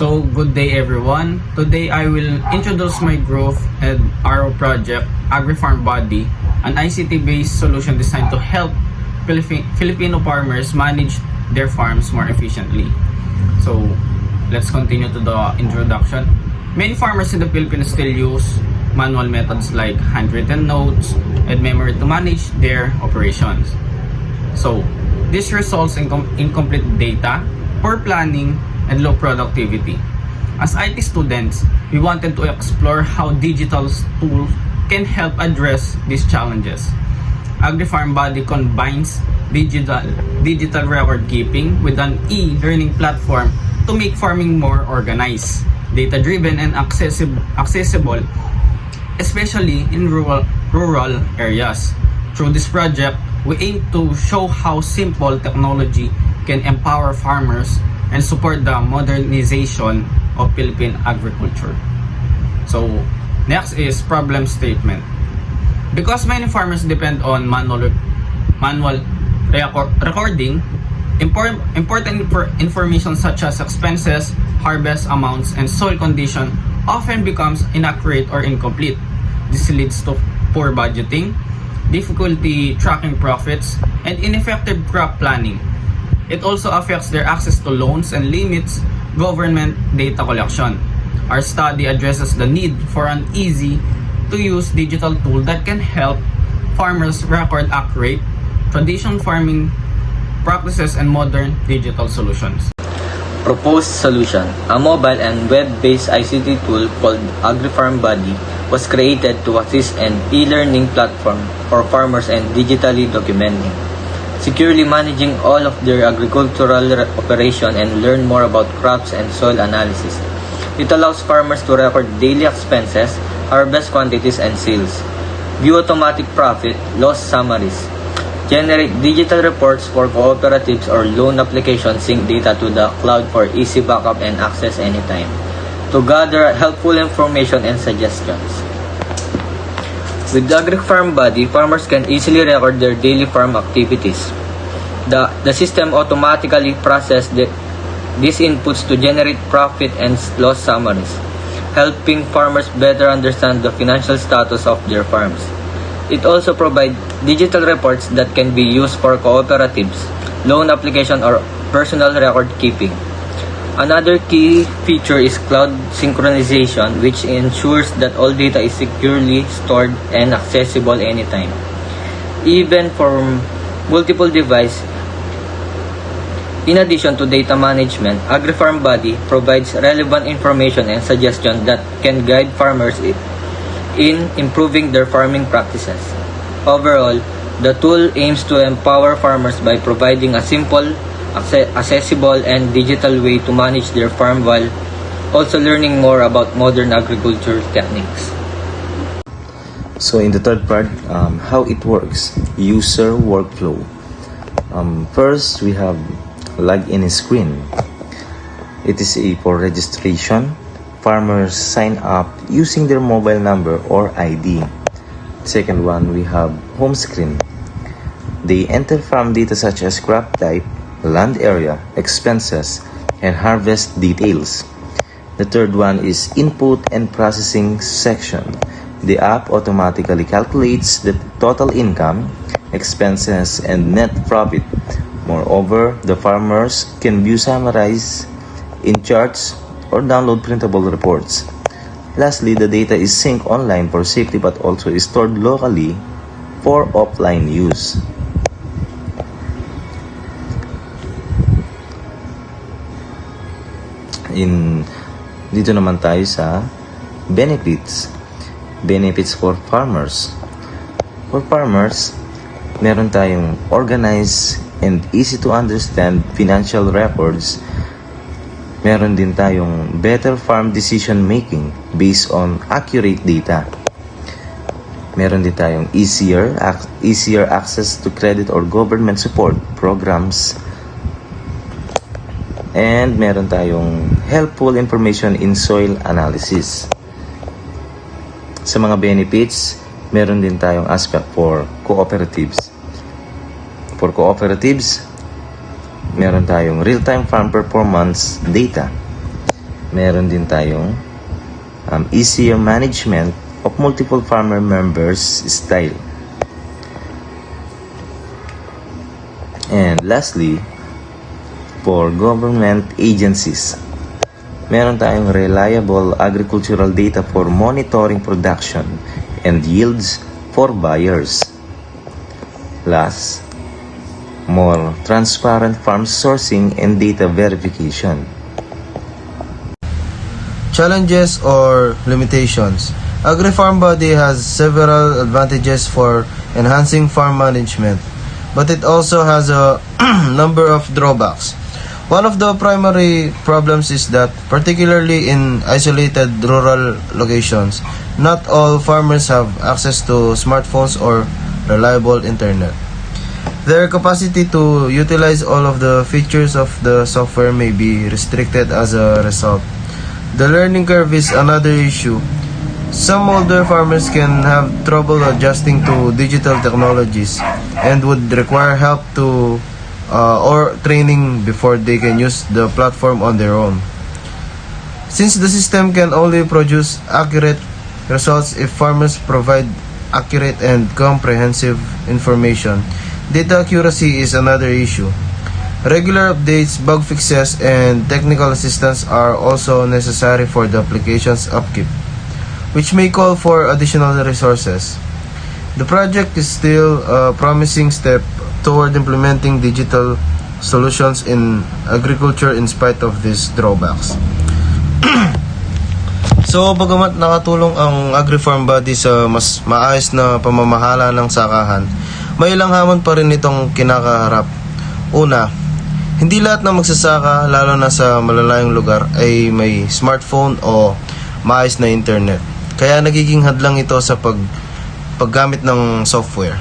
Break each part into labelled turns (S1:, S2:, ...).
S1: So, good day everyone. Today I will introduce my growth and RO project, AgriFarm Body, an ICT-based solution designed to help Filipino farmers manage their farms more efficiently. So, let's continue to the introduction. Many farmers in the Philippines still use manual methods like handwritten notes and memory to manage their operations. So, this results in incomplete data, poor planning, and low productivity. As IT students, we wanted to explore how digital tools can help address these challenges. AgriFarm Body combines digital record keeping with an e-learning platform to make farming more organized, data-driven, and accessible, especially in rural areas. Through this project, we aim to show how simple technology can empower farmers and support the modernization of Philippine agriculture. So, next is problem statement. Because many farmers depend on manual recording, important information such as expenses, harvest amounts, and soil condition often becomes inaccurate or incomplete. This leads to poor budgeting, difficulty tracking profits, and ineffective crop planning. It also affects their access to loans and limits government data collection. Our study addresses the need for an easy-to-use digital tool that can help farmers record accurate, traditional farming practices and modern digital solutions.
S2: Proposed solution: a mobile and web-based ICT tool called AgriFarm Body was created to assist an e-learning platform for farmers and digitally documenting, securely managing all of their agricultural operation and learn more about crops and soil analysis. It allows farmers to record daily expenses, harvest quantities and sales, view automatic profit, loss summaries, generate digital reports for cooperatives or loan applications, sync data to the cloud for easy backup and access anytime, to gather helpful information and suggestions. With the AgriFarm Body, farmers can easily record their daily farm activities. The system automatically processes these inputs to generate profit and loss summaries, helping farmers better understand the financial status of their farms. It also provides digital reports that can be used for cooperatives, loan application, or personal record keeping. Another key feature is cloud synchronization, which ensures that all data is securely stored and accessible anytime, even for multiple devices. In addition to data management, AgriFarm Body provides relevant information and suggestions that can guide farmers in improving their farming practices. Overall, the tool aims to empower farmers by providing a simple, accessible, and digital way to manage their farm while also learning more about modern agriculture techniques.
S3: So in the third part, how it works, user workflow. First, we have login screen. It is for registration. Farmers sign up using their mobile number or ID. Second one, we have home screen. They enter farm data such as crop type, land area, expenses, and harvest details. The third one is input and processing section. The app automatically calculates the total income, expenses, and net profit. Moreover, the farmers can view summarized in charts or download printable reports. Lastly, the data is synced online for safety but also is stored locally for offline use. Dito naman tayo sa benefits. Benefits for farmers. For farmers, meron tayong organized and easy to understand financial records. Meron din tayong better farm decision making based on accurate data. Meron din tayong easier access to credit or government support programs. And meron tayong helpful information in soil analysis. Sa mga benefits, meron din tayong aspect for cooperatives. For cooperatives, meron tayong real-time farm performance data. meron din tayong easier management of multiple farmer members style. And lastly, for government agencies, meron tayong reliable agricultural data for monitoring production and yields for buyers. Last, more transparent farm sourcing and data verification.
S4: Challenges or limitations. Agri-Farm Body has several advantages for enhancing farm management, but it also has a number of drawbacks. One of the primary problems is that, particularly in isolated rural locations, not all farmers have access to smartphones or reliable internet. Their capacity to utilize all of the features of the software may be restricted as a result. The learning curve is another issue. Some older farmers can have trouble adjusting to digital technologies and would require help or training before they can use the platform on their own. Since the system can only produce accurate results if farmers provide accurate and comprehensive information, data accuracy is another issue. Regular updates, bug fixes, and technical assistance are also necessary for the application's upkeep, which may call for additional resources. The project is still a promising step toward implementing digital solutions in agriculture in spite of these drawbacks. So, bagamat nakatulong ang Agri-Farm Body sa mas maayos na pamamahala ng sakahan, may ilang hamon pa rin itong kinakaharap. Una, hindi lahat ng magsasaka, lalo na sa malalayong lugar, ay may smartphone o maayos na internet. Kaya nagiging hadlang ito sa paggamit ng software.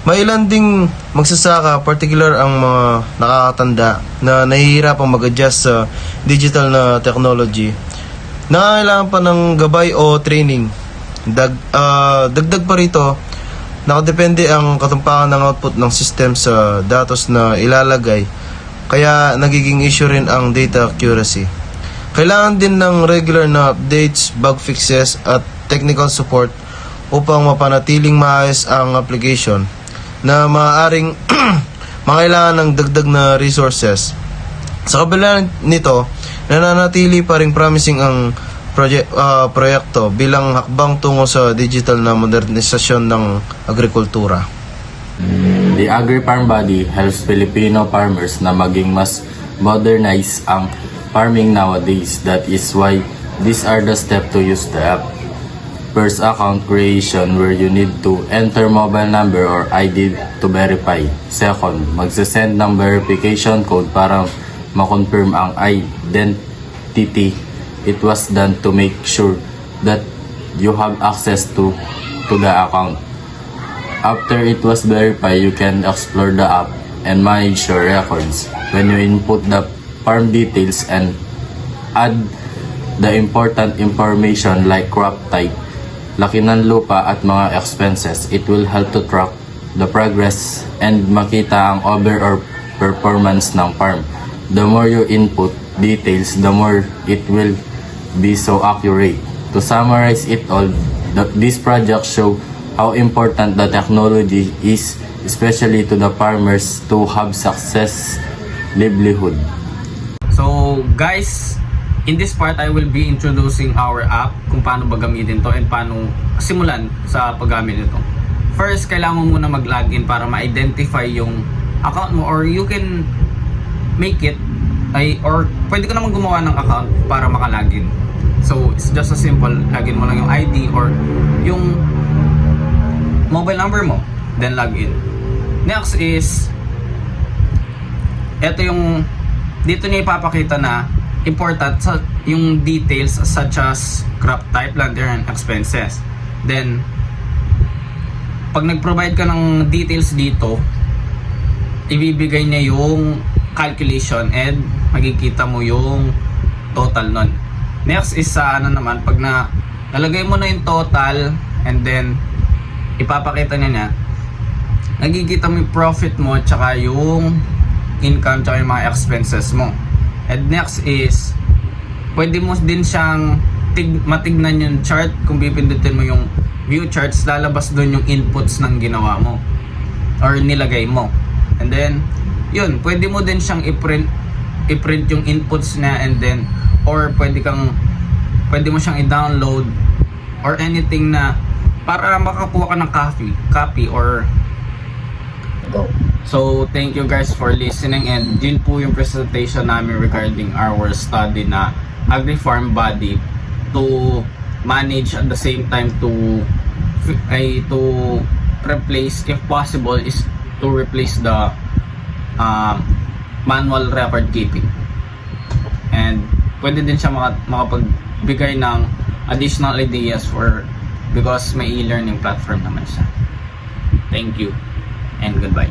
S4: May ilan ding magsasaka, particular ang mga nakakatanda na nahihirapang mag-adjust sa digital na technology. Nangangailangan pa ng gabay o training. Dagdag pa rito, nakadepende ang katumpakan ng output ng system sa datos na ilalagay, kaya nagiging issue rin ang data accuracy. Kailangan din ng regular na updates, bug fixes at technical support upang mapanatiling maayos ang application na maaaring mangailangan ng dagdag na resources. Sa kabila nito, nananatili pa ring promising ang proyekto bilang hakbang tungo sa digital na modernisasyon ng agrikultura.
S5: The Agri-Farm Body helps Filipino farmers na maging mas modernize ang farming nowadays. That is why these are the steps to use the app. First, account creation where you need to enter mobile number or ID to verify. Second, magsasend ng verification code para makonfirm ang identity. It was done to make sure that you have access to the account. After it was verified, you can explore the app and manage your records. When you input the farm details and add the important information like crop type, laki ng lupa at mga expenses, it will help to track the progress and makita ang overall performance ng farm. The more you input details, the more it will be so accurate. To summarize it all, this project show how important the technology is, especially to the farmers to have success livelihood.
S1: So guys, in this part I will be introducing our app, kung paano ba gamitin to and paano simulan sa paggamit nito. First, kailangan mo muna mag-login para ma-identify yung account mo, or you can make it or pwede ka naman gumawa ng account para maka-login. So it's just a simple, login mo lang yung ID or yung mobile number mo, then login. Next is dito niya ipapakita na important sa yung details such as crop type, planter, and expenses. Then pag nag-provide ka ng details dito, ibibigay niya yung calculation and makikita mo yung total nun. Next is sa naman, pag nalagay mo na yung total and then ipapakita niya nagkikita mo yung profit mo tsaka yung income tsaka yung mga expenses mo. And next is pwede mo din siyang matignan yung chart. Kung pipindutin mo yung view charts, lalabas doon yung inputs ng ginawa mo or nilagay mo. And then yun, pwede mo din siyang i-print yung inputs niya, and then or pwede mo siyang i-download or anything na para makakuha ka ng copy or go. So thank you guys for listening, and yun po yung presentation namin regarding our study na Agri-Farm Body to manage at the same time to replace, if possible, is to replace the manual record keeping. And pwede din siya makapagbigay ng additional ideas because may e-learning platform naman siya. Thank you and goodbye.